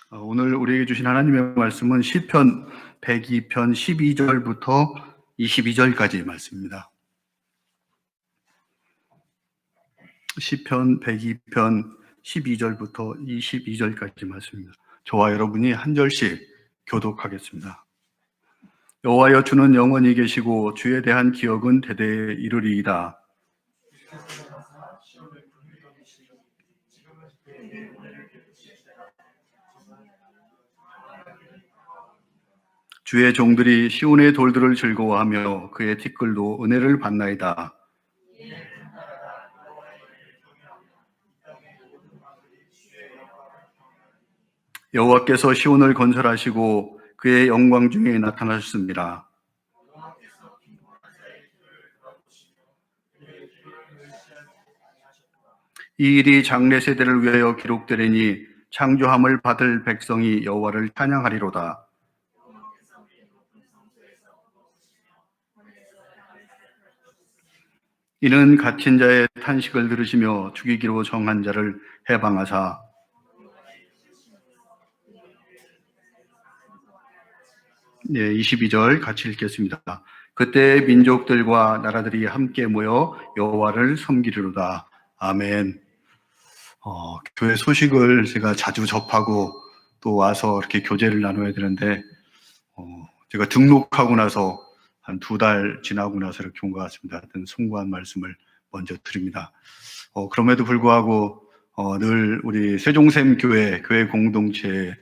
오늘 우리에게 주신 하나님의 말씀은 시편 102편 12절부터 22절까지의 말씀입니다. 시편 102편 12절부터 22절까지 말씀입니다. 저와 여러분이 한 절씩 교독하겠습니다. 여호와여, 주는 영원히 계시고 주에 대한 기억은 대대에 이르리이다. 주의 종들이 시온의 돌들을 즐거워하며 그의 티끌도 은혜를 받나이다. 여호와께서 시온을 건설하시고 그의 영광 중에 나타나셨습니다. 이 일이 장래 세대를 위하여 기록되리니 창조함을 받을 백성이 여호와를 찬양하리로다. 이는 갇힌 자의 탄식을 들으시며 죽이기로 정한 자를 해방하사 네, 22절 같이 읽겠습니다. 그때 민족들과 나라들이 함께 모여 여호와를 섬기리로다. 아멘. 교회 소식을 제가 자주 접하고 또 와서 이렇게 교제를 나눠야 되는데 제가 등록하고 나서 한 2달 지나고 나서 이렇게 온 것 같습니다. 하여튼 송구한 말씀을 먼저 드립니다. 그럼에도 불구하고 늘 우리 세종샘 교회 공동체의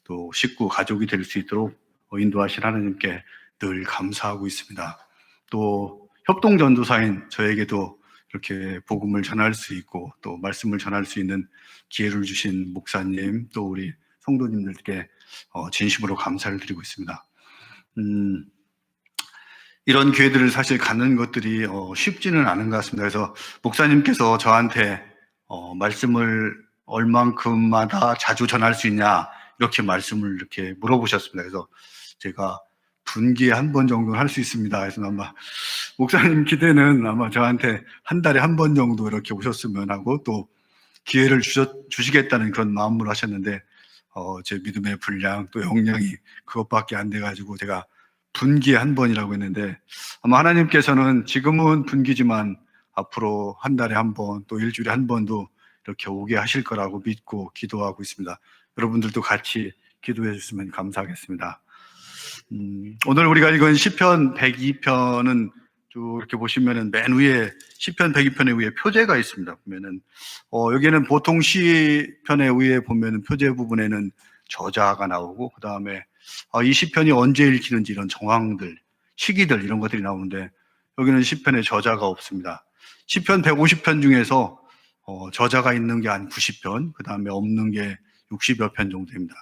또 식구 가족이 될 수 있도록 인도하신 하나님께 늘 감사하고 있습니다. 또 협동전도사인 저에게도 이렇게 복음을 전할 수 있고 또 말씀을 전할 수 있는 기회를 주신 목사님 또 우리 성도님들께 진심으로 감사를 드리고 있습니다. 이런 기회들을 사실 갖는 것들이 쉽지는 않은 것 같습니다. 그래서 목사님께서 저한테 말씀을 얼만큼마다 자주 전할 수 있냐 이렇게 말씀을 이렇게 물어보셨습니다. 그래서 제가 분기에 한 번 정도는 할 수 있습니다. 그래서 아마 목사님 기대는 아마 저한테 한 달에 한 번 정도 이렇게 오셨으면 하고 또 기회를 주시겠다는 그런 마음으로 하셨는데 제 믿음의 분량 또 역량이 그것밖에 안 돼가지고 제가 분기에 한 번이라고 했는데 아마 하나님께서는 지금은 분기지만 앞으로 한 달에 한 번 또 일주일에 한 번도 이렇게 오게 하실 거라고 믿고 기도하고 있습니다. 여러분들도 같이 기도해 주시면 감사하겠습니다. 오늘 우리가 읽은 시편 102편은 쭉 이렇게 보시면은 맨 위에 시편 102편의 위에 표제가 있습니다. 보면은 여기는 보통 시편의 위에 보면은 표제 부분에는 저자가 나오고 그 다음에 이 시편이 언제 읽히는지 이런 정황들, 시기들 이런 것들이 나오는데 여기는 시편에 저자가 없습니다. 시편 150편 중에서 저자가 있는 게 한 90편, 그 다음에 없는 게 60여 편 정도 됩니다.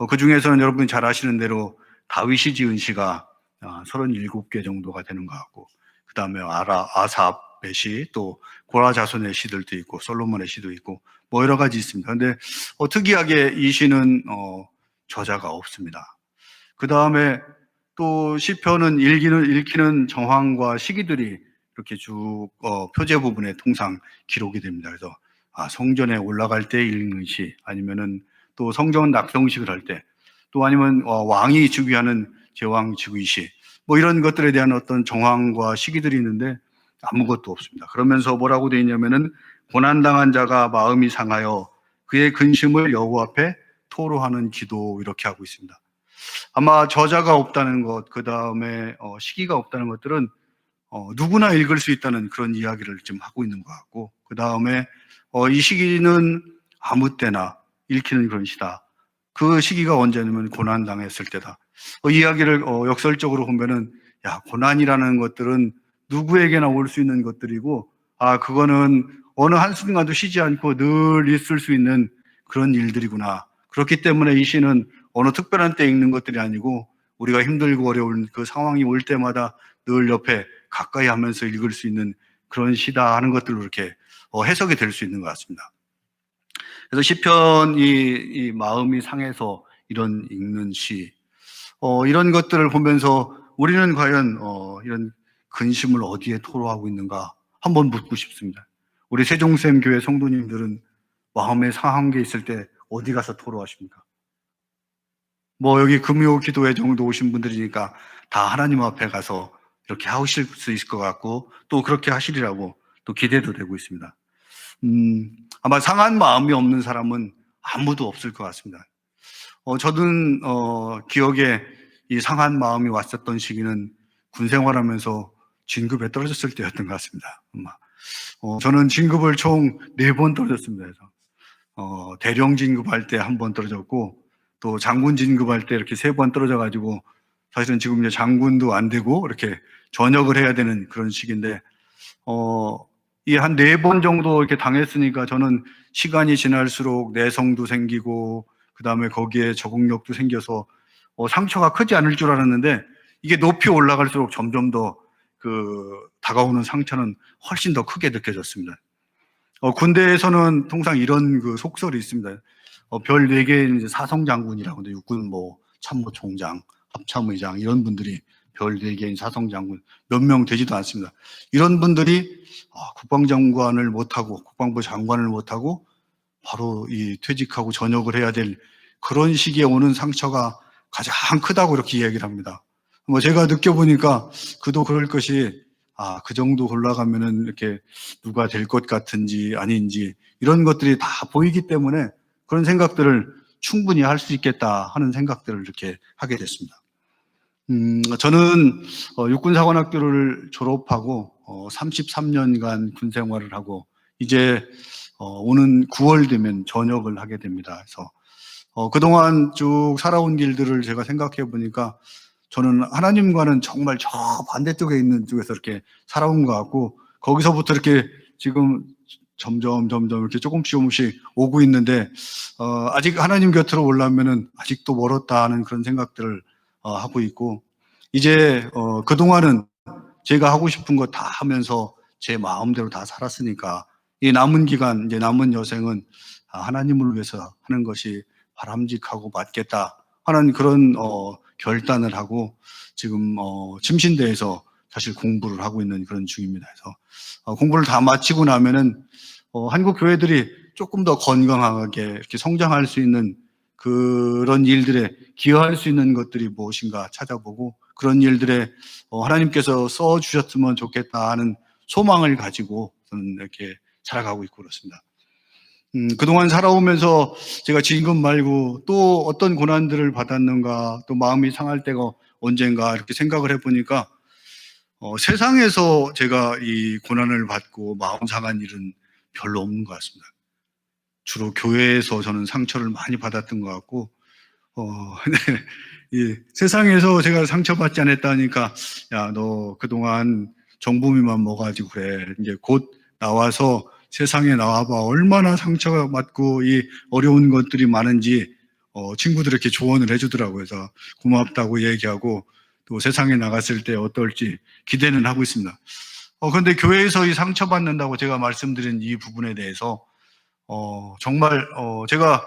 그 중에서는 여러분이 잘 아시는 대로 다윗이 지은 시가 37개 정도가 되는 것 같고 그 다음에 아삽의 시, 또 고라 자손의 시들도 있고 솔로몬의 시도 있고 뭐 여러 가지 있습니다. 그런데 특이하게 이 시는 저자가 없습니다. 그 다음에 또 시편은 읽히는 정황과 시기들이 이렇게 쭉 표제 부분에 통상 기록이 됩니다. 그래서 성전에 올라갈 때 읽는 시, 아니면은 또 성전 낙성식을 할 때, 또 아니면 왕이 즉위하는 제왕 즉위시, 뭐 이런 것들에 대한 어떤 정황과 시기들이 있는데 아무것도 없습니다. 그러면서 뭐라고 되어 있냐면은 고난당한 자가 마음이 상하여 그의 근심을 여호와 앞에 토로하는 기도 이렇게 하고 있습니다. 아마 저자가 없다는 것, 그 다음에 시기가 없다는 것들은 누구나 읽을 수 있다는 그런 이야기를 지금 하고 있는 것 같고 그 다음에 이 시기는 아무 때나 읽히는 그런 시다. 그 시기가 언제냐면 고난당했을 때다. 이야기를 역설적으로 보면은 고난이라는 것들은 누구에게나 올 수 있는 것들이고 그거는 어느 한순간도 쉬지 않고 늘 있을 수 있는 그런 일들이구나. 그렇기 때문에 이 시는 어느 특별한 때 읽는 것들이 아니고 우리가 힘들고 어려운 그 상황이 올 때마다 늘 옆에 가까이 하면서 읽을 수 있는 그런 시다 하는 것들로 이렇게 해석이 될 수 있는 것 같습니다. 그래서 시편이 이 마음이 상해서 이런 읽는 시, 이런 것들을 보면서 우리는 과연 이런 근심을 어디에 토로하고 있는가 한번 묻고 싶습니다. 우리 세종샘 교회 성도님들은 마음에 상한 게 있을 때 어디 가서 토로하십니까? 뭐 여기 금요 기도회 정도 오신 분들이니까 다 하나님 앞에 가서 이렇게 하실 수 있을 것 같고 또 그렇게 하시리라고 또 기대도 되고 있습니다. 아마 상한 마음이 없는 사람은 아무도 없을 것 같습니다. 저는 기억에 이 상한 마음이 왔었던 시기는 군 생활하면서 진급에 떨어졌을 때였던 것 같습니다. 아마 저는 진급을 총 4번 떨어졌습니다. 그래서 대령 진급할 때 1번 떨어졌고 또 장군 진급할 때 이렇게 3번 떨어져가지고 사실은 지금 이제 장군도 안 되고 이렇게 전역을 해야 되는 그런 시기인데 이 한 4번 정도 이렇게 당했으니까 저는 시간이 지날수록 내성도 생기고 그 다음에 거기에 적응력도 생겨서 상처가 크지 않을 줄 알았는데 이게 높이 올라갈수록 점점 더 다가오는 상처는 훨씬 더 크게 느껴졌습니다. 군대에서는 통상 이런 그 속설이 있습니다. 별 4개의 이제 사성장군이라고 하는데 육군 뭐 참모총장, 합참의장 이런 분들이 별 4개인 사성장군 몇 명 되지도 않습니다. 이런 분들이 국방장관을 못하고 국방부 장관을 못하고 바로 이 퇴직하고 전역을 해야 될 그런 시기에 오는 상처가 가장 크다고 이렇게 이야기를 합니다. 뭐 제가 느껴보니까 그도 그럴 것이 그 정도 올라가면은 이렇게 누가 될 것 같은지 아닌지 이런 것들이 다 보이기 때문에 그런 생각들을 충분히 할 수 있겠다 하는 생각들을 이렇게 하게 됐습니다. 저는 육군사관학교를 졸업하고 33년간 군 생활을 하고 이제 오는 9월 되면 전역을 하게 됩니다. 그래서 그동안 쭉 살아온 길들을 제가 생각해 보니까 저는 하나님과는 정말 저 반대쪽에 있는 쪽에서 이렇게 살아온 것 같고 거기서부터 이렇게 지금 점점 이렇게 조금씩 오고 있는데 아직 하나님 곁으로 오려면은 아직도 멀었다 하는 그런 생각들을 하고 있고 이제 그동안은 제가 하고 싶은 거 다 하면서 제 마음대로 다 살았으니까 이 남은 기간 이제 남은 여생은 하나님을 위해서 하는 것이 바람직하고 맞겠다 하는 그런 결단을 하고 지금 침신대에서 사실 공부를 하고 있는 그런 중입니다. 그래서 공부를 다 마치고 나면은 한국 교회들이 조금 더 건강하게 이렇게 성장할 수 있는 그런 일들에 기여할 수 있는 것들이 무엇인가 찾아보고 그런 일들에 하나님께서 써주셨으면 좋겠다 하는 소망을 가지고 저는 이렇게 살아가고 있고 그렇습니다. 그동안 살아오면서 제가 지금 말고 또 어떤 고난들을 받았는가 또 마음이 상할 때가 언젠가 이렇게 생각을 해보니까 세상에서 제가 이 고난을 받고 마음 상한 일은 별로 없는 것 같습니다. 주로 교회에서 저는 상처를 많이 받았던 것 같고 네. 이 세상에서 제가 상처받지 않았다니까 야, 너 그동안 정부미만 먹어가지고 그래. 이제 곧 나와서 세상에 나와봐. 얼마나 상처가 받고 이 어려운 것들이 많은지 친구들에게 조언을 해주더라고요. 그래서 고맙다고 얘기하고 또 세상에 나갔을 때 어떨지 기대는 하고 있습니다. 그런데 교회에서 이 상처받는다고 제가 말씀드린 이 부분에 대해서 정말 제가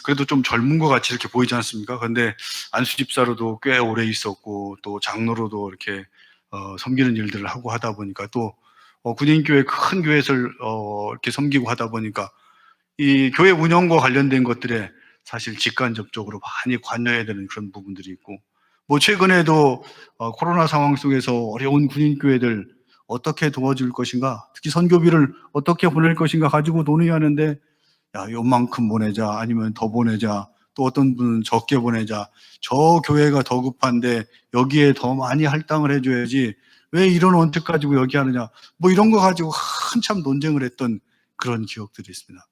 그래도 좀 젊은 것 같이 이렇게 보이지 않습니까? 그런데 안수 집사로도 꽤 오래 있었고 또 장로로도 이렇게 섬기는 일들을 하고 하다 보니까 또 군인교회 큰 교회를 이렇게 섬기고 하다 보니까 이 교회 운영과 관련된 것들에 사실 직간접적으로 많이 관여해야 되는 그런 부분들이 있고 뭐 최근에도 코로나 상황 속에서 어려운 군인교회들 어떻게 도와줄 것인가 특히 선교비를 어떻게 보낼 것인가 가지고 논의하는데 야, 요만큼 보내자, 아니면 더 보내자, 또 어떤 분은 적게 보내자, 저 교회가 더 급한데 여기에 더 많이 할당을 해줘야지, 왜 이런 원칙 가지고 여기 하느냐, 뭐 이런 거 가지고 한참 논쟁을 했던 그런 기억들이 있습니다.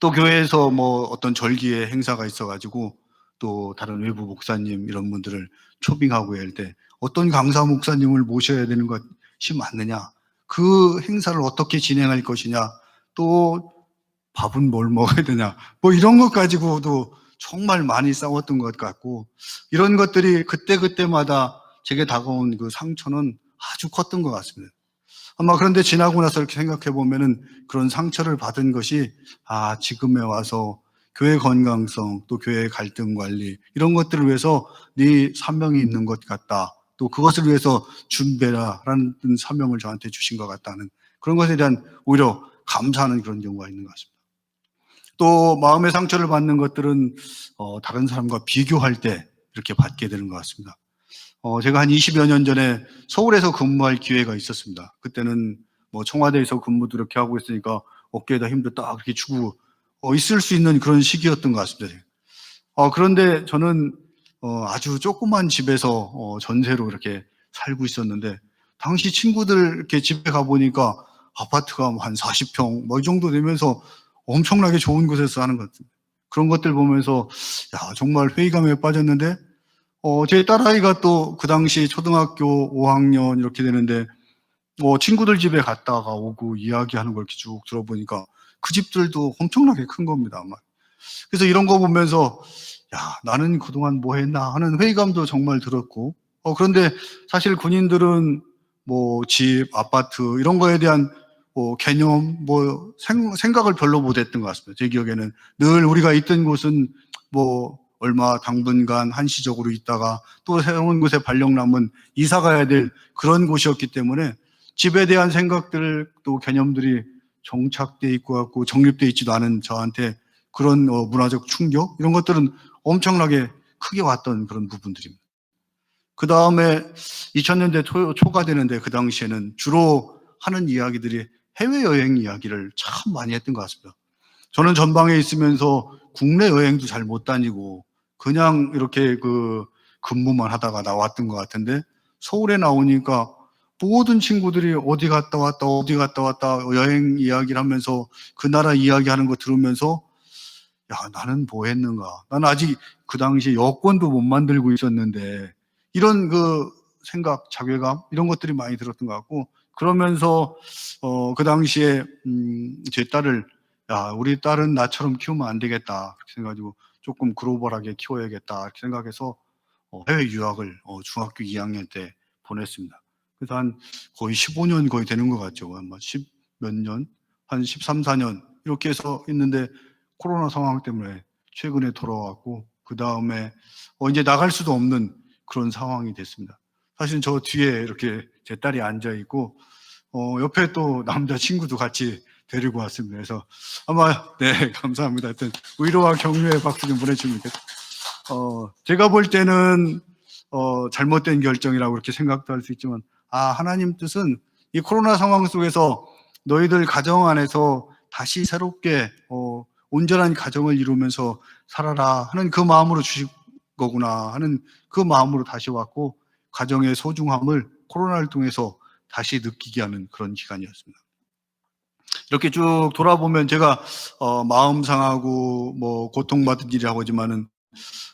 또 교회에서 뭐 어떤 절기의 행사가 있어가지고 또 다른 외부 목사님 이런 분들을 초빙하고 할 때 어떤 강사 목사님을 모셔야 되는 것이 맞느냐, 그 행사를 어떻게 진행할 것이냐, 또 밥은 뭘 먹어야 되냐, 뭐 이런 것 가지고도 정말 많이 싸웠던 것 같고 이런 것들이 그때그때마다 제게 다가온 그 상처는 아주 컸던 것 같습니다. 아마 그런데 지나고 나서 이렇게 생각해 보면은 그런 상처를 받은 것이 지금에 와서 교회 건강성 또 교회 갈등 관리 이런 것들을 위해서 네 사명이 있는 것 같다. 또 그것을 위해서 준비해라라는 사명을 저한테 주신 것 같다는 그런 것에 대한 오히려 감사하는 그런 경우가 있는 것 같습니다. 또 마음의 상처를 받는 것들은 다른 사람과 비교할 때 이렇게 받게 되는 것 같습니다. 제가 한 20여 년 전에 서울에서 근무할 기회가 있었습니다. 그때는 뭐 청와대에서 근무도 이렇게 하고 있으니까 어깨에다 힘도 딱 이렇게 주고 있을 수 있는 그런 시기였던 것 같습니다. 그런데 저는 아주 조그만 집에서 전세로 이렇게 살고 있었는데, 당시 친구들 이렇게 집에 가보니까 아파트가 한 40평 뭐 이 정도 되면서 엄청나게 좋은 곳에서 사는 것 같습니다. 그런 것들 보면서 야, 정말 회의감에 빠졌는데, 제 딸아이가 또 그 당시 초등학교 5학년 이렇게 되는데, 친구들 집에 갔다가 오고 이야기하는 걸 이렇게 쭉 들어보니까 그 집들도 엄청나게 큰 겁니다. 아마. 그래서 이런 거 보면서 야, 나는 그동안 뭐 했나 하는 회의감도 정말 들었고, 그런데 사실 군인들은 뭐 집, 아파트 이런 거에 대한 개념, 생각을 별로 못 했던 것 같습니다. 제 기억에는 늘 우리가 있던 곳은 뭐 얼마 당분간 한시적으로 있다가 또 새로운 곳에 발령나면 이사 가야 될 그런 곳이었기 때문에 집에 대한 생각들 또 개념들이 정착돼 있고 갖고 정립돼 있지도 않은 저한테 그런 문화적 충격 이런 것들은 엄청나게 크게 왔던 그런 부분들입니다. 그 다음에 2000년대 초가 되는데 그 당시에는 주로 하는 이야기들이 해외여행 이야기를 참 많이 했던 것 같습니다. 저는 전방에 있으면서 국내 여행도 잘 못 다니고 그냥 이렇게 근무만 하다가 나왔던 것 같은데, 서울에 나오니까 모든 친구들이 어디 갔다 왔다 어디 갔다 왔다 여행 이야기를 하면서 그 나라 이야기하는 거 들으면서 야, 나는 뭐 했는가? 나는 아직 그 당시에 여권도 못 만들고 있었는데, 이런 생각, 자괴감, 이런 것들이 많이 들었던 것 같고, 그러면서, 그 당시에, 제 딸을, 야, 우리 딸은 나처럼 키우면 안 되겠다. 그렇게 생각가지고 조금 글로벌하게 키워야겠다. 이렇게 생각해서, 해외 유학을, 중학교 2학년 때 보냈습니다. 그래서 거의 15년 거의 되는 것 같죠. 아마 10 몇 년? 한 13, 14년? 이렇게 해서 있는데, 코로나 상황 때문에 최근에 돌아왔고, 그 다음에 이제 나갈 수도 없는 그런 상황이 됐습니다. 사실 저 뒤에 이렇게 제 딸이 앉아 있고, 옆에 또 남자 친구도 같이 데리고 왔습니다. 그래서 아마 네, 감사합니다. 하여튼 위로와 격려의 박수 좀 보내주면 좋겠습니다. 제가 볼 때는 잘못된 결정이라고 그렇게 생각도 할 수 있지만, 하나님 뜻은 이 코로나 상황 속에서 너희들 가정 안에서 다시 새롭게 온전한 가정을 이루면서 살아라 하는 그 마음으로 주신 거구나 하는 그 마음으로 다시 왔고, 가정의 소중함을 코로나를 통해서 다시 느끼게 하는 그런 기간이었습니다. 이렇게 쭉 돌아보면 제가 마음 상하고 뭐 고통받은 일이라고 하지만은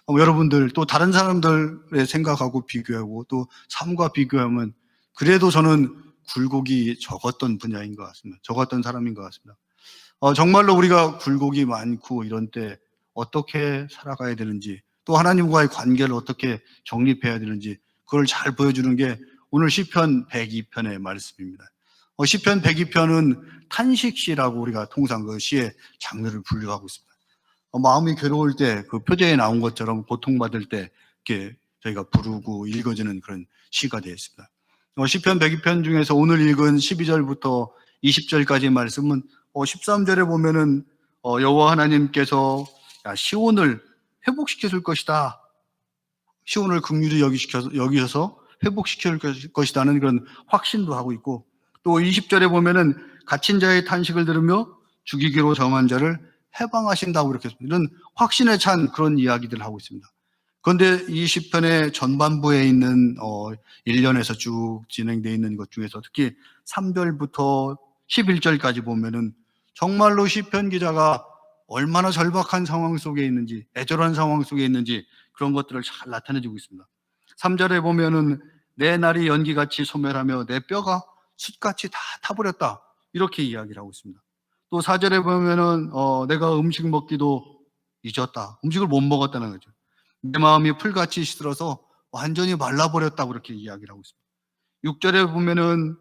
여러분들 또 다른 사람들의 생각하고 비교하고 또 삶과 비교하면 그래도 저는 굴곡이 적었던 분야인 것 같습니다. 적었던 사람인 것 같습니다. 정말로 우리가 굴곡이 많고 이런 때 어떻게 살아가야 되는지, 또 하나님과의 관계를 어떻게 정립해야 되는지 그걸 잘 보여주는 게 오늘 시편 102편의 말씀입니다. 시편 102편은 탄식시라고 우리가 통상 그 시의 장르를 분류하고 있습니다. 마음이 괴로울 때 그 표제에 나온 것처럼 고통받을 때 이렇게 저희가 부르고 읽어지는 그런 시가 되어 있습니다. 시편 102편 중에서 오늘 읽은 12절부터 20절까지 말씀은 13절에 보면은 여호와 하나님께서 시온을 회복시켜 줄 것이다. 시온을 긍휼히 여기셔서 회복시켜 줄 것이다는 그런 확신도 하고 있고, 또 20절에 보면은 갇힌 자의 탄식을 들으며 죽이기로 정한 자를 해방하신다고 이렇게 이런 확신에 찬 그런 이야기들을 하고 있습니다. 그런데 이 시편의 전반부에 있는 1년에서 쭉 진행되어 있는 것 중에서 특히 3절부터 11절까지 보면은 정말로 시편 기자가 얼마나 절박한 상황 속에 있는지, 애절한 상황 속에 있는지 그런 것들을 잘 나타내주고 있습니다. 3절에 보면은 내 날이 연기같이 소멸하며 내 뼈가 숯같이 다 타버렸다, 이렇게 이야기를 하고 있습니다. 또 4절에 보면은 내가 음식 먹기도 잊었다, 음식을 못 먹었다는 거죠. 내 마음이 풀같이 시들어서 완전히 말라버렸다고 그렇게 이야기를 하고 있습니다. 6절에 보면은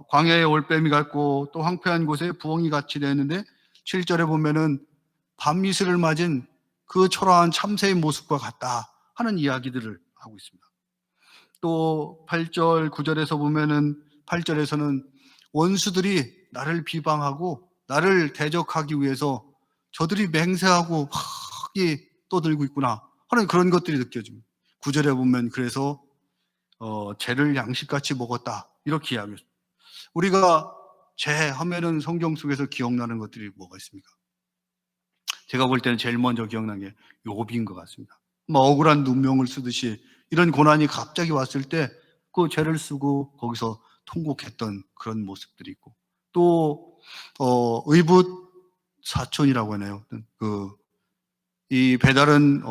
광야에 올빼미 같고 또 황폐한 곳에 부엉이 같이 되었는데, 7절에 보면은 밤이슬을 맞은 그 초라한 참새의 모습과 같다 하는 이야기들을 하고 있습니다. 또 8절, 9절에서 보면은 8절에서는 원수들이 나를 비방하고 나를 대적하기 위해서 저들이 맹세하고 막 떠들고 있구나 하는 그런 것들이 느껴집니다. 9절에 보면 그래서 죄를 양식같이 먹었다 이렇게 이야기합니다. 우리가 죄 하면은 성경 속에서 기억나는 것들이 뭐가 있습니까? 제가 볼 때는 제일 먼저 기억나는 게 욥인 것 같습니다. 억울한 눈명을 쓰듯이 이런 고난이 갑자기 왔을 때 그 죄를 쓰고 거기서 통곡했던 그런 모습들이 있고, 또 의붓 사촌이라고 하나요? 이 배달은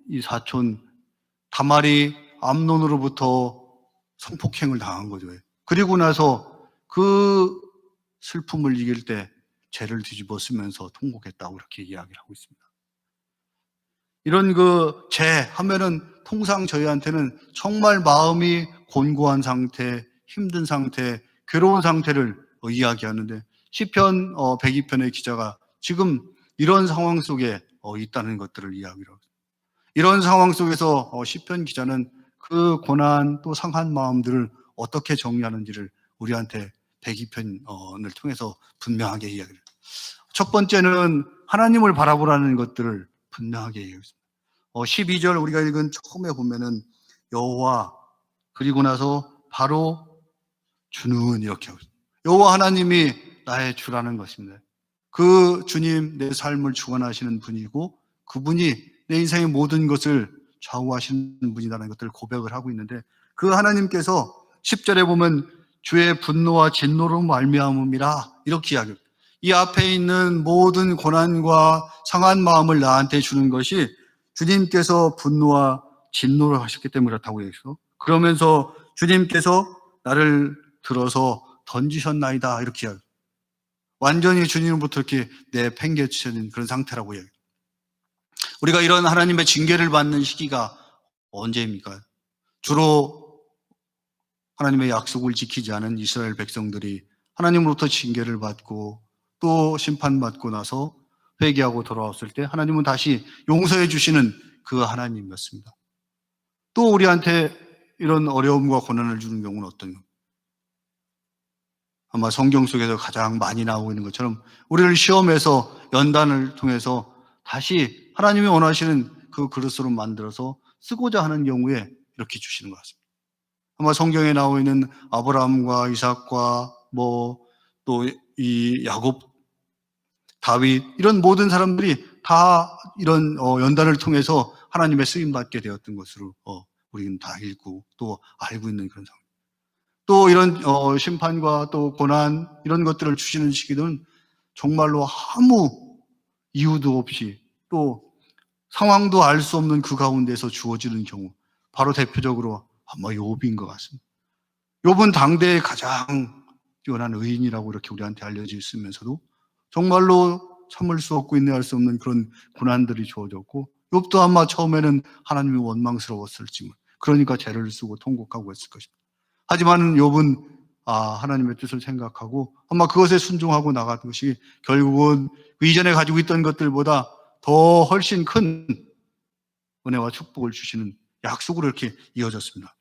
이 사촌 다말이 암논으로부터 성폭행을 당한 거죠. 그리고 나서 그 슬픔을 이길 때 죄를 뒤집어 쓰면서 통곡했다고 이렇게 이야기를 하고 있습니다. 이런 죄 하면은 통상 저희한테는 정말 마음이 곤고한 상태, 힘든 상태, 괴로운 상태를 이야기하는데, 시편 102편의 기자가 지금 이런 상황 속에 있다는 것들을 이야기를 합니다. 이런 상황 속에서 시편 기자는 그 고난 또 상한 마음들을 어떻게 정리하는지를 우리한테 102편을 통해서 분명하게 이야기를. 첫 번째는 하나님을 바라보라는 것들을 분명하게 얘기했습니다. 12절 우리가 읽은 처음에 보면은 여호와, 그리고 나서 바로 주는 이렇게 하고 있습니다. 여호와 하나님이 나의 주라는 것입니다. 그 주님 내 삶을 주관하시는 분이고 그분이 내 인생의 모든 것을 좌우하시는 분이라는 것들을 고백을 하고 있는데, 그 하나님께서 10절에 보면 주의 분노와 진노로 말미암음이라 이렇게 이야기합니다. 이 앞에 있는 모든 고난과 상한 마음을 나한테 주는 것이 주님께서 분노와 진노를 하셨기 때문에 그렇다고 얘기해서, 그러면서 주님께서 나를 들어서 던지셨나이다 이렇게 이야기합니다. 완전히 주님으로부터 이렇게 내팽개치는 그런 상태라고 이야기합니다. 우리가 이런 하나님의 징계를 받는 시기가 언제입니까? 주로 하나님의 약속을 지키지 않은 이스라엘 백성들이 하나님으로부터 징계를 받고 또 심판받고 나서 회개하고 돌아왔을 때 하나님은 다시 용서해 주시는 그 하나님이었습니다. 또 우리한테 이런 어려움과 고난을 주는 경우는 어떤 것? 아마 성경 속에서 가장 많이 나오고 있는 것처럼 우리를 시험해서 연단을 통해서 다시 하나님이 원하시는 그 그릇으로 만들어서 쓰고자 하는 경우에 이렇게 주시는 것 같습니다. 아마 성경에 나오고 있는 아브라함과 이삭과 또 이 야곱, 다윗, 이런 모든 사람들이 다 이런 연단을 통해서 하나님의 쓰임받게 되었던 것으로 우리는 다 읽고 또 알고 있는 그런 상황. 또 이런 심판과 또 고난 이런 것들을 주시는 시기는 정말로 아무 이유도 없이 또 상황도 알 수 없는 그 가운데서 주어지는 경우, 바로 대표적으로 아마 욥인 것 같습니다. 욥은 당대의 가장 뛰어난 의인이라고 이렇게 우리한테 알려져 있으면서도 정말로 참을 수 없고 인내할 수 없는 그런 고난들이 주어졌고, 욥도 아마 처음에는 하나님이 원망스러웠을지, 그러니까 죄를 쓰고 통곡하고 했을 것입니다. 하지만 욥은 하나님의 뜻을 생각하고 아마 그것에 순종하고 나간 것이 결국은 그 이전에 가지고 있던 것들보다 더 훨씬 큰 은혜와 축복을 주시는 약속으로 이렇게 이어졌습니다.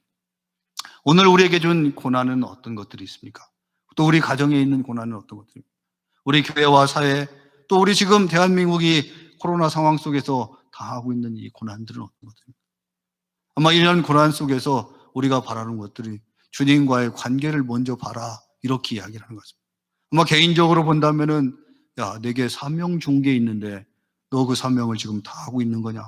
오늘 우리에게 준 고난은 어떤 것들이 있습니까? 또 우리 가정에 있는 고난은 어떤 것들입니까? 우리 교회와 사회, 또 우리 지금 대한민국이 코로나 상황 속에서 당하고 있는 이 고난들은 어떤 것들입니까? 아마 이런 고난 속에서 우리가 바라는 것들이 주님과의 관계를 먼저 봐라 이렇게 이야기를 하는 것입니다. 아마 개인적으로 본다면은 내게 사명 준 게 있는데 너 그 사명을 지금 다 하고 있는 거냐?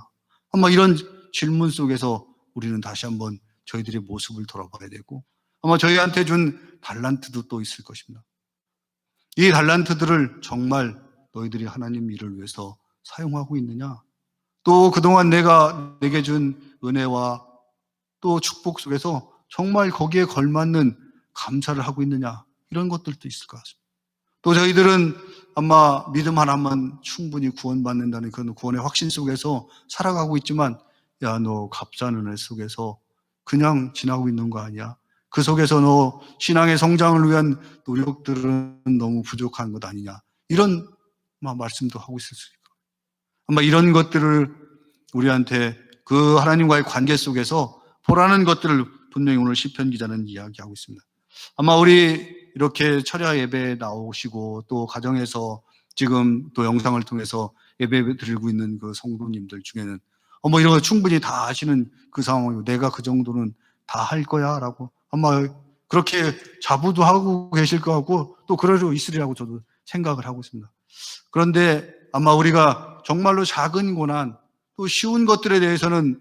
아마 이런 질문 속에서 우리는 다시 한번 저희들의 모습을 돌아봐야 되고, 아마 저희한테 준 달란트도 또 있을 것입니다. 이 달란트들을 정말 너희들이 하나님 일을 위해서 사용하고 있느냐? 또 그동안 내게 준 은혜와 또 축복 속에서 정말 거기에 걸맞는 감사를 하고 있느냐? 이런 것들도 있을 것 같습니다. 또 저희들은 아마 믿음 하나만 충분히 구원받는다는 그런 구원의 확신 속에서 살아가고 있지만, 너 값싼 은혜 속에서 그냥 지나고 있는 거 아니야? 그 속에서 너 신앙의 성장을 위한 노력들은 너무 부족한 것 아니냐? 이런 말씀도 하고 있을 수 있고, 아마 이런 것들을 우리한테 그 하나님과의 관계 속에서 보라는 것들을 분명히 오늘 시편 기자는 이야기하고 있습니다. 아마 우리 이렇게 철야 예배에 나오시고 또 가정에서 지금 또 영상을 통해서 예배 드리고 있는 그 성도님들 중에는 뭐 이런 거 충분히 다 아시는 그 상황이고, 내가 그 정도는 다 할 거야 라고 아마 그렇게 자부도 하고 계실 것 같고, 또 그러려 있으리라고 저도 생각을 하고 있습니다. 그런데 아마 우리가 정말로 작은 고난, 또 쉬운 것들에 대해서는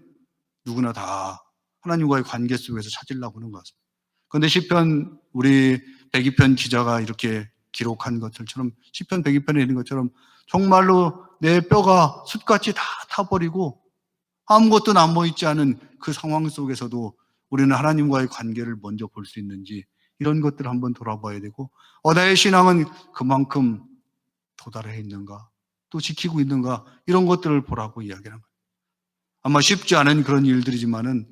누구나 다 하나님과의 관계 속에서 찾으려고 하는 것 같습니다. 그런데 시편, 우리 102편 기자가 이렇게 기록한 것들처럼, 시편 102편에 있는 것처럼 정말로 내 뼈가 숯같이 다 타버리고 아무것도 남아있지 않은 그 상황 속에서도 우리는 하나님과의 관계를 먼저 볼 수 있는지, 이런 것들을 한번 돌아봐야 되고, 나의 신앙은 그만큼 도달해 있는가, 또 지키고 있는가, 이런 것들을 보라고 이야기하는 거예요. 아마 쉽지 않은 그런 일들이지만은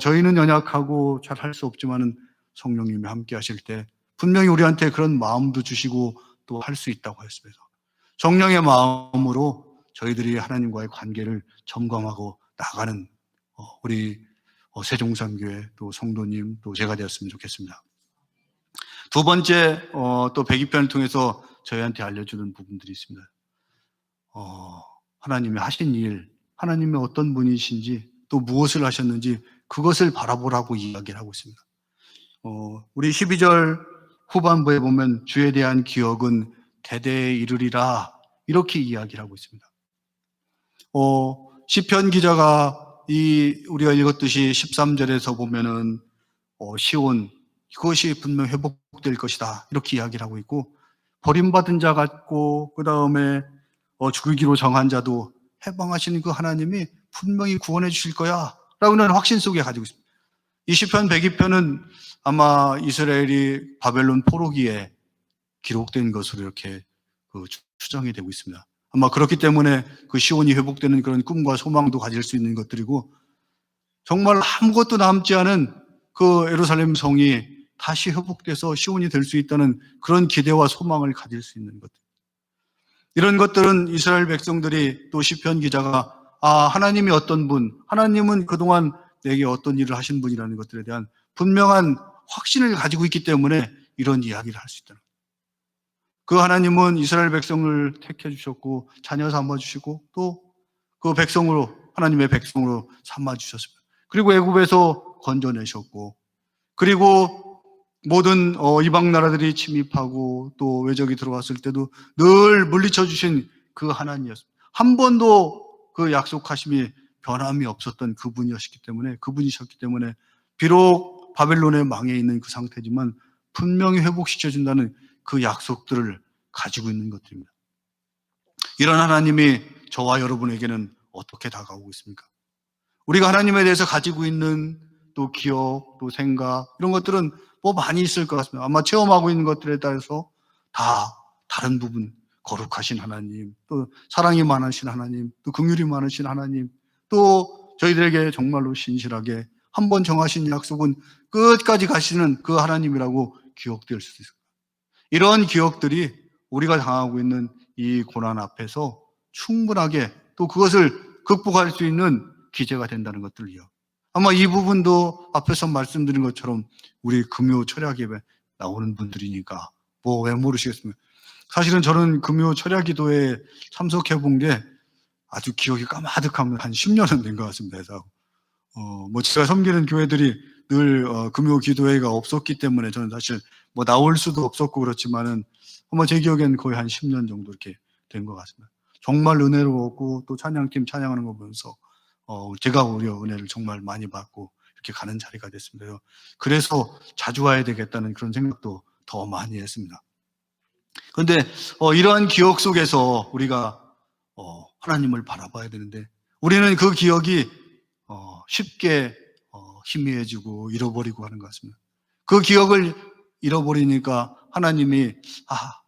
저희는 연약하고 잘 할 수 없지만은 성령님이 함께 하실 때 분명히 우리한테 그런 마음도 주시고 또 할 수 있다고 했습니다. 성령의 마음으로 저희들이 하나님과의 관계를 점검하고 나가는 우리 세종산교회 또 성도님 또 제가 되었으면 좋겠습니다. 두 번째, 또 102편을 통해서 저희한테 알려주는 부분들이 있습니다. 하나님이 하신 일, 하나님이 어떤 분이신지, 또 무엇을 하셨는지 그것을 바라보라고 이야기를 하고 있습니다. 우리 12절 후반부에 보면 주에 대한 기억은 대대에 이르리라, 이렇게 이야기를 하고 있습니다. 시편 기자가 우리가 읽었듯이 13절에서 보면은 시온, 그것이 분명 회복될 것이다, 이렇게 이야기를 하고 있고, 버림받은 자 같고 그 다음에 죽이기로 정한 자도 해방하시는 그 하나님이 분명히 구원해 주실 거야 라고는 확신 속에 가지고 있습니다. 이 시편 102편은 아마 이스라엘이 바벨론 포로기에 기록된 것으로 이렇게 추정이 되고 있습니다. 아마 그렇기 때문에 그 시온이 회복되는 그런 꿈과 소망도 가질 수 있는 것들이고, 정말 아무것도 남지 않은 그 예루살렘 성이 다시 회복돼서 시온이 될 수 있다는 그런 기대와 소망을 가질 수 있는 것들, 이런 것들은 이스라엘 백성들이, 또 시편 기자가 하나님이 어떤 분, 하나님은 그동안 내게 어떤 일을 하신 분이라는 것들에 대한 분명한 확신을 가지고 있기 때문에 이런 이야기를 할 수 있다는 거예요. 그 하나님은 이스라엘 백성을 택해 주셨고 자녀 삼아 주시고 또 그 백성으로, 하나님의 백성으로 삼아 주셨습니다. 그리고 애굽에서 건져내셨고, 그리고 모든 이방 나라들이 침입하고 또 외적이 들어왔을 때도 늘 물리쳐 주신 그 하나님이었습니다. 한 번도 그 약속하심이 변함이 없었던 그분이셨기 때문에 비록 바벨론의 망해 있는 그 상태지만 분명히 회복시켜 준다는 그 약속들을 가지고 있는 것들입니다. 이런 하나님이 저와 여러분에게는 어떻게 다가오고 있습니까? 우리가 하나님에 대해서 가지고 있는 또 기억, 또 생각, 이런 것들은 많이 있을 것 같습니다. 아마 체험하고 있는 것들에 따라서 다 다른 부분, 거룩하신 하나님, 또 사랑이 많으신 하나님, 또 긍휼이 많으신 하나님, 또 저희들에게 정말로 신실하게 한 번 정하신 약속은 끝까지 가시는 그 하나님이라고 기억될 수도 있습니다. 이런 기억들이 우리가 당하고 있는 이 고난 앞에서 충분하게 또 그것을 극복할 수 있는 기제가 된다는 것들이요. 아마 이 부분도 앞에서 말씀드린 것처럼 우리 금요 철야 예배 나오는 분들이니까 왜 모르시겠습니까? 사실은 저는 금요 철야 기도에 참석해 본 게 아주 기억이 까마득한 한 10년은 된 것 같습니다. 그래서 제가 섬기는 교회들이 늘 금요 기도회가 없었기 때문에 저는 사실 나올 수도 없었고 그렇지만은 아마 제 기억에는 거의 한 10년 정도 이렇게 된 것 같습니다. 정말 은혜로웠고 또 찬양팀 찬양하는 거 보면서 제가 오히려 은혜를 정말 많이 받고 이렇게 가는 자리가 됐습니다. 그래서 자주 와야 되겠다는 그런 생각도 더 많이 했습니다. 그런데 이러한 기억 속에서 우리가 하나님을 바라봐야 되는데, 우리는 그 기억이 쉽게 희미해지고 잃어버리고 하는 것 같습니다. 그 기억을 잃어버리니까 하나님이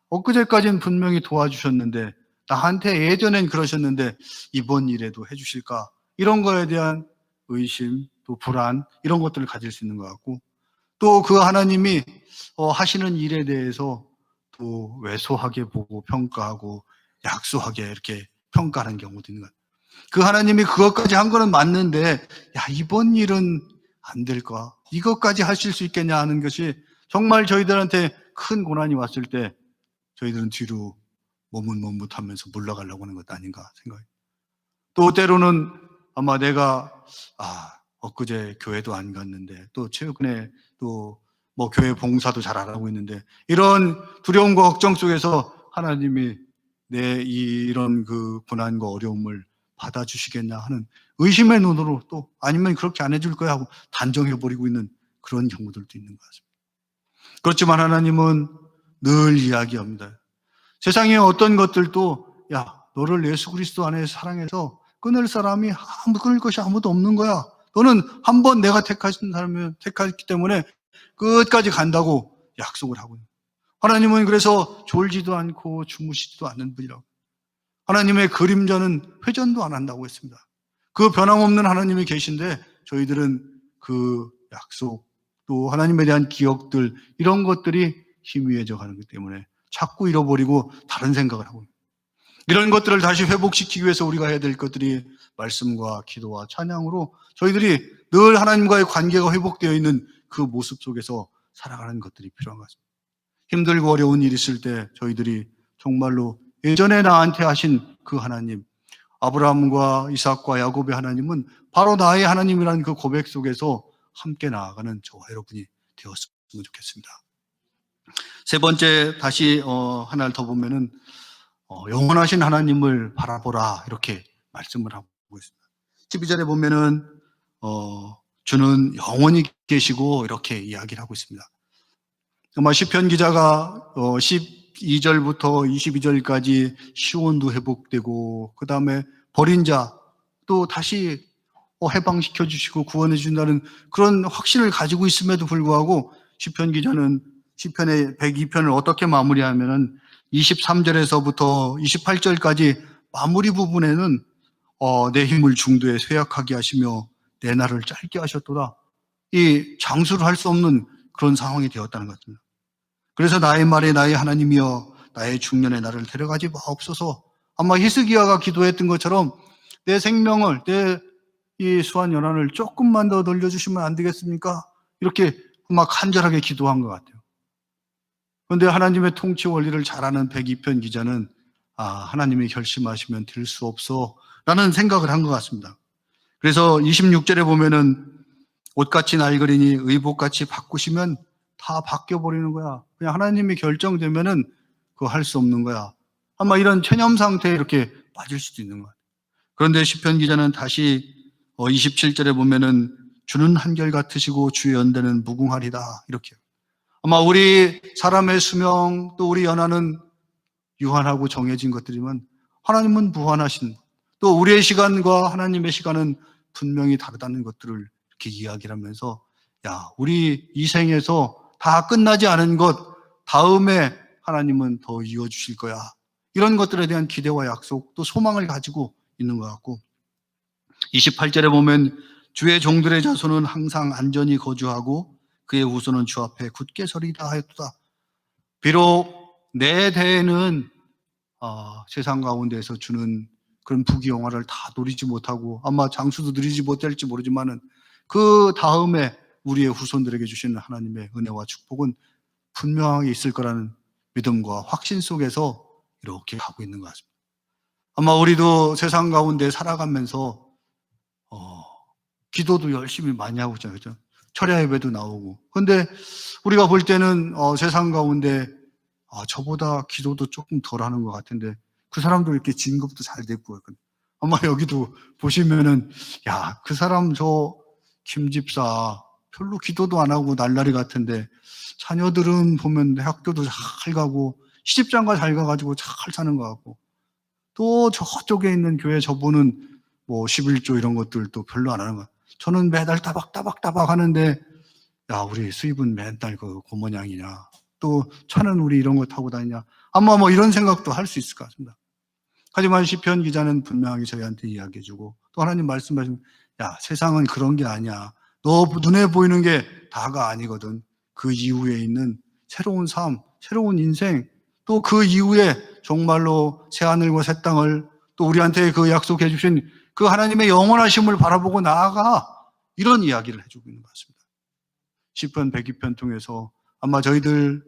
엊그제까지는 분명히 도와주셨는데, 나한테 예전엔 그러셨는데 이번 일에도 해주실까, 이런 거에 대한 의심, 또 불안, 이런 것들을 가질 수 있는 것 같고, 또 그 하나님이 하시는 일에 대해서 또 왜소하게 보고 평가하고 약소하게 이렇게 평가하는 경우도 있는 것 같아요. 그 하나님이 그것까지 한 거는 맞는데 이번 일은 안 될까, 이것까지 하실 수 있겠냐 하는 것이 정말 저희들한테 큰 고난이 왔을 때 저희들은 뒤로 머뭇머뭇하면서 물러가려고 하는 것도 아닌가 생각해요. 또 때로는 아마 내가 엊그제 교회도 안 갔는데 또 최근에 또 뭐 교회 봉사도 잘 안 하고 있는데 이런 두려움과 걱정 속에서 하나님이 내 이런 그 고난과 어려움을 받아주시겠냐 하는 의심의 눈으로 또 아니면 그렇게 안 해줄 거야 하고 단정해버리고 있는 그런 경우들도 있는 것 같습니다. 그렇지만 하나님은 늘 이야기합니다. 세상에 어떤 것들도 야 너를 예수 그리스도 안에 사랑해서 끊을 사람이 끊을 것이 아무도 없는 거야. 너는 한 번 내가 택하신 사람을 택했기 때문에 끝까지 간다고 약속을 하고 있는 거예요. 하나님은 그래서 졸지도 않고 주무시지도 않는 분이라고. 하나님의 그림자는 회전도 안 한다고 했습니다. 그 변함없는 하나님이 계신데 저희들은 그 약속 또 하나님에 대한 기억들 이런 것들이 희미해져 가는 것 때문에 자꾸 잃어버리고 다른 생각을 하고 있는 거예요. 이런 것들을 다시 회복시키기 위해서 우리가 해야 될 것들이 말씀과 기도와 찬양으로 저희들이 늘 하나님과의 관계가 회복되어 있는 그 모습 속에서 살아가는 것들이 필요한 것 같습니다. 힘들고 어려운 일 있을 때 저희들이 정말로 예전에 나한테 하신 그 하나님, 아브라함과 이삭과 야곱의 하나님은 바로 나의 하나님이라는 그 고백 속에서 함께 나아가는 저와 여러분이 되었으면 좋겠습니다. 세 번째 다시 하나를 더 보면은 영원하신 하나님을 바라보라 이렇게 말씀을 하고 있습니다. 12절에 보면은 주는 영원히 계시고 이렇게 이야기를 하고 있습니다. 아마 시편 기자가 12절부터 22절까지 시온도 회복되고 그 다음에 버린 자 또 다시 해방시켜 주시고 구원해 준다는 그런 확신을 가지고 있음에도 불구하고 시편 기자는 시편의 102편을 어떻게 마무리하면은 23절에서부터 28절까지 마무리 부분에는 내 힘을 중도에 쇠약하게 하시며 내 날을 짧게 하셨도다. 이 장수를 할 수 없는 그런 상황이 되었다는 것 같습니다. 그래서 나의 말에 나의 하나님이여 나의 중년의 나를 데려가지 마옵소서. 아마 히스기야가 기도했던 것처럼 내 생명을 내 이 수한 연한을 조금만 더 늘려주시면 안 되겠습니까? 이렇게 막 간절하게 기도한 것 같아요. 그런데 하나님의 통치 원리를 잘 아는 102편 기자는 하나님이 결심하시면 될 수 없어 라는 생각을 한 것 같습니다. 그래서 26절에 보면은 옷같이 낡으리니 의복같이 바꾸시면 다 바뀌어버리는 거야. 그냥 하나님이 결정되면은 그거 할 수 없는 거야. 아마 이런 체념 상태에 이렇게 빠질 수도 있는 거야. 그런데 시편 기자는 다시 27절에 보면은 주는 한결 같으시고 주의 연대는 무궁하리다 이렇게. 아마 우리 사람의 수명 또 우리 연하는 유한하고 정해진 것들이지만 하나님은 무한하신 또 우리의 시간과 하나님의 시간은 분명히 다르다는 것들을 이렇게 이야기를 하면서 우리 이 생에서 다 끝나지 않은 것 다음에 하나님은 더 이어주실 거야. 이런 것들에 대한 기대와 약속 또 소망을 가지고 있는 것 같고 28절에 보면 주의 종들의 자손은 항상 안전히 거주하고 그의 후손은 주 앞에 굳게 서리다 하였도다. 비록 내 대에는 세상 가운데에서 주는 그런 부귀영화를 다 누리지 못하고 아마 장수도 누리지 못할지 모르지만은 그 다음에 우리의 후손들에게 주시는 하나님의 은혜와 축복은 분명하게 있을 거라는 믿음과 확신 속에서 이렇게 가고 있는 것 같습니다. 아마 우리도 세상 가운데 살아가면서 기도도 열심히 많이 하고 있잖아요. 그렇죠? 철야 예배도 나오고. 근데 우리가 볼 때는 세상 가운데 저보다 기도도 조금 덜 하는 것 같은데 그 사람도 이렇게 진급도 잘 됐고 아마 여기도 보시면은 그 사람 저 김집사 별로 기도도 안 하고 날라리 같은데 자녀들은 보면 학교도 잘 가고 시집장가 잘 가가지고 잘 사는 것 같고 또 저쪽에 있는 교회 저분은 뭐 11조 이런 것들도 별로 안 하는 것 같아요. 저는 매달 따박따박 하는데 우리 수입은 맨날 그 고모냥이냐 또 차는 우리 이런 거 타고 다니냐 아마 뭐 이런 생각도 할 수 있을 것 같습니다. 하지만 시편 기자는 분명하게 저희한테 이야기해주고 또 하나님 말씀하시면 세상은 그런 게 아니야. 너 눈에 보이는 게 다가 아니거든. 그 이후에 있는 새로운 삶, 새로운 인생 또 그 이후에 정말로 새하늘과 새 땅을 또 우리한테 그 약속해 주신 그 하나님의 영원하심을 바라보고 나아가 이런 이야기를 해주고 있는 것 같습니다. 시편 102편 통해서 아마 저희들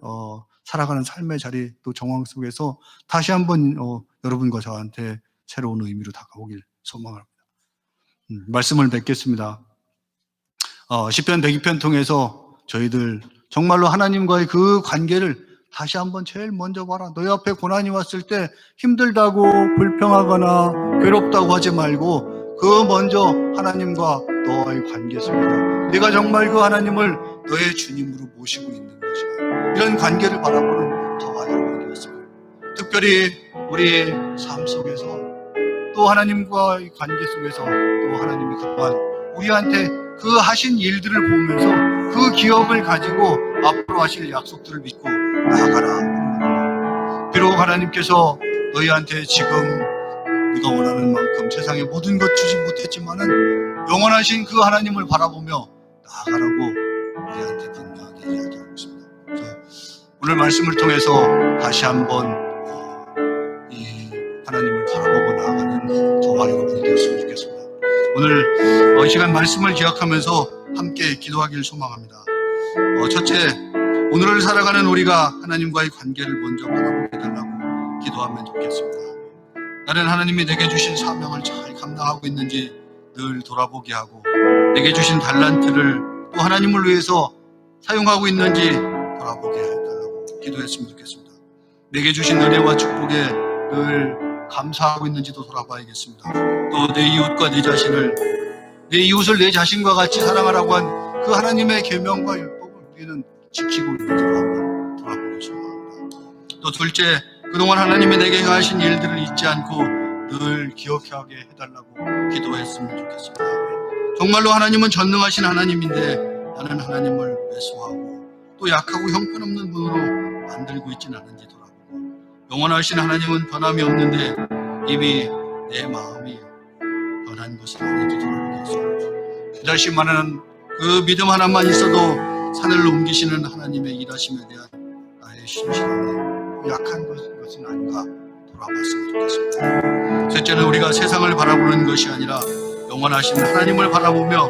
살아가는 삶의 자리 또 정황 속에서 다시 한번 여러분과 저한테 새로운 의미로 다가오길 소망합니다. 말씀을 맺겠습니다. 시편 102편 통해서 저희들 정말로 하나님과의 그 관계를 다시 한번 제일 먼저 봐라. 너희 앞에 고난이 왔을 때 힘들다고 불평하거나 괴롭다고 하지 말고 그 먼저 하나님과 너와의 관계 속에서 네가 정말 그 하나님을 너의 주님으로 모시고 있는 것이야. 이런 관계를 바라보는 저와 여러분이 되었습니다. 특별히 우리의 삶 속에서 또 하나님과의 관계 속에서 또 하나님이 그동안 우리한테 그 하신 일들을 보면서 그 기억을 가지고 앞으로 하실 약속들을 믿고 나아가라. 비록 하나님께서 너희한테 지금 네가 원하는 만큼 세상의 모든 것 주지 못했지만은 영원하신 그 하나님을 바라보며 나아가라고 우리한테 분명하게 이야기하고 있습니다. 오늘 말씀을 통해서 다시 한번 이 하나님을 바라보고 나아가는 저와 여러분이 되었으면 좋겠습니다. 오늘 이 시간 말씀을 기억하면서 함께 기도하기를 소망합니다. 첫째, 오늘을 살아가는 우리가 하나님과의 관계를 먼저 바라보게 해달라고 기도하면 좋겠습니다. 나는 하나님이 내게 주신 사명을 잘 감당하고 있는지 늘 돌아보게 하고 내게 주신 달란트를 또 하나님을 위해서 사용하고 있는지 돌아보게 해달라고 기도했으면 좋겠습니다. 내게 주신 은혜와 축복에 늘 감사하고 있는지도 돌아봐야겠습니다. 또 내 이웃과 내 자신을, 내 이웃을 내 자신과 같이 사랑하라고 한 그 하나님의 계명과 율법을 우리는 지키고 있는지도 한번 돌아보겠습니다. 또 둘째, 그동안 하나님이 내게 하신 일들을 잊지 않고 늘 기억하게 해달라고 기도했으면 좋겠습니다. 정말로 하나님은 전능하신 하나님인데 나는 하나님을 외소하고 또 약하고 형편없는 분으로 만들고 있지는 않은지 돌아보고 영원하신 하나님은 변함이 없는데 이미 내 마음이 변한 것은 아닌지 돌아보겠습니다. 기다리시만은 그 믿음 하나만 있어도 산을 옮기시는 하나님의 일하심에 대한 나의 신실함이 약한 것은 아닌가 돌아봤으면 좋겠습니다. 셋째는 우리가 세상을 바라보는 것이 아니라 영원하신 하나님을 바라보며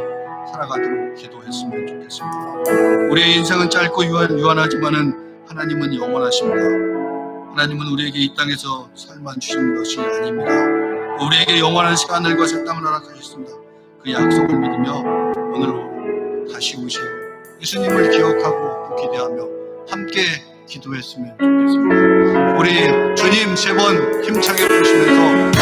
살아가도록 기도했으면 좋겠습니다. 우리의 인생은 짧고 유한하지만은 하나님은 영원하십니다. 하나님은 우리에게 이 땅에서 살만 주신 것이 아닙니다. 우리에게 영원한 시간을과 새 땅을 허락하셨습니다. 그 약속을 믿으며 오늘 다시 오실 예수님을 기억하고 기대하며 함께 기도했으면 좋겠습니다. 우리 주님 3번 힘차게 부르시면서